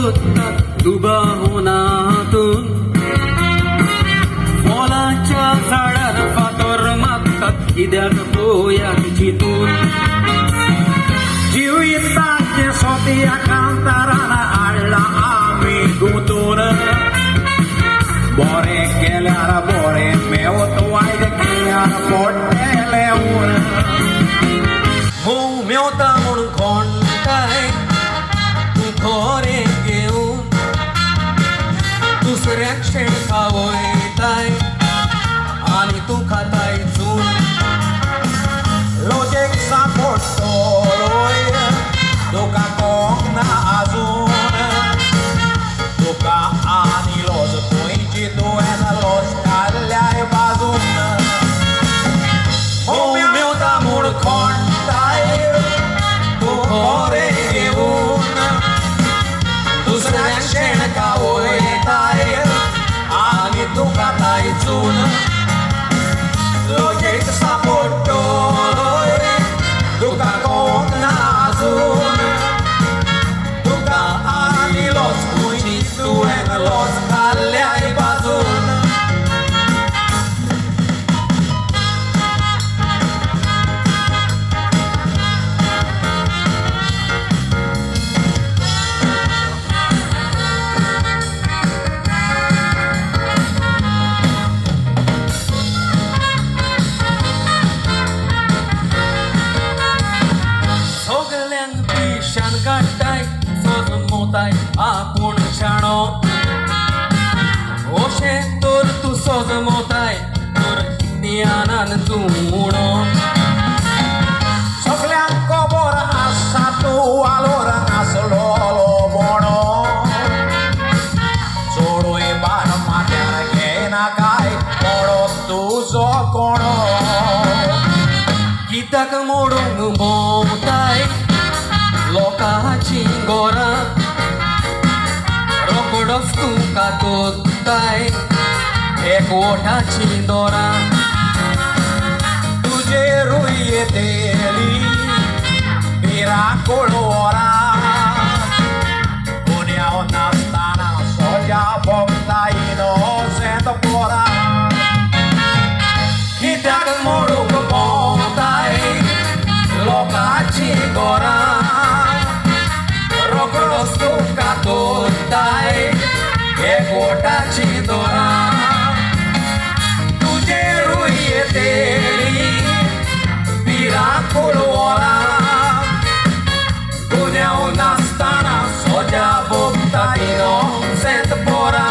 शोधतात उभा होनातून फॉलाच्या झाडाला फातोर मागतात किद्याक पोयाक चितून जीव येतात स्वतः कांताराला आडला आम्ही गुंतून बोरे केल्यार बोरे मेवत वायद केल्यार पोट्टेले ऊन मोव मेवता म्हणून खोंटाय तू खोरे घेऊन दुसऱ्याक शेण खावयताय आनी तू खाताय चून लोजेक सांपडटलोय तुका कोंक ना आजून तुका आनी लॉज पयची तुवें लॉज काडल्याय बाजून मोव मेवता म्हूण खोंटाय तू खोरे घेऊन दुसऱ्याक शेण खावयताय आनी तू खाताय चून लोजेक सांपडटलोय तुका कोंक ना आजून तुका आनी लॉज पयची तुवें लॉज काडल्याय बाजून सगळ्यांक पिशान काडटाय सजमोताय आपूण शाणो अशें तर तूं सजमोताय तर ज्ञानान तूं उणो सगळ्यांक खबर आसा तूं वालोर नासलोलो बोणो चोडूय बार माथ्यार घेयना काय कोणो तुजो कोणो कित्याक मोडूंक भोंवताय लोकांची गोरां रोकडोच तुका तोत्ताय एकवटाची दोरां तुजेरूय येतेली भिरांकूळ वरां गुन्यांव नासतना सोजा भोगता इनोसेंट पोरां कित्याक मोडूंक भोंवताय लोकांची गोरां रोकडोच तुका तोत्ताय एकवटाची दोरां तुजेरूय येतेली भिरांकूळ वरां गुन्यांव नासतना सोजा भोगता इनोसेंट पोरां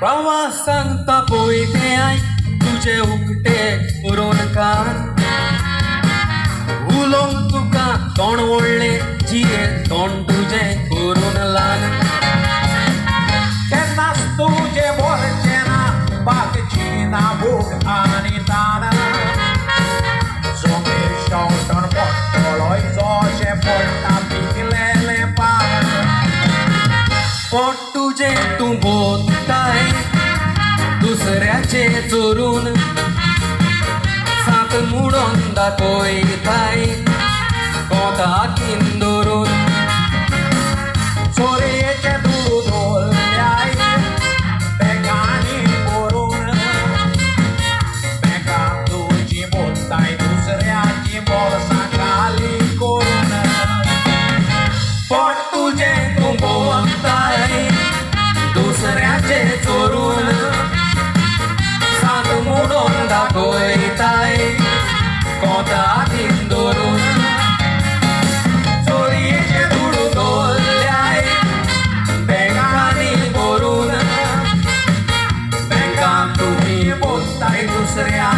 प्रवासांत तापयते आय तुजे उकटे करून कान उलोवंक तुका तोंड व्हडलें जिये तोंड तुजें करून ल्हान केन्नाच तुजें भरचें ना बागची ना भूक आनी तान जमीर शेवटून पडटलोय जशें पडटा पिकलेलें पान पोट तुजें तूं भोगताय दुसऱ्याचे चोरून सात मुडोन दाखयताय कोंताकीन दवरून चोरयेचें दूद उरल्याय बॅगांनी भरून बॅगां तुजी मोडटाय दुसऱ्याची बोल्सां खाली करून पोट तुजें तूं भोगताय दुसऱ्याचे चोरून सात मुडोन दाखयताय कोंताकीन दवरून चोरयेचें दूद उरल्याय बॅगांनी भरून बॅगां तुजी मोडटाय दुसऱ्या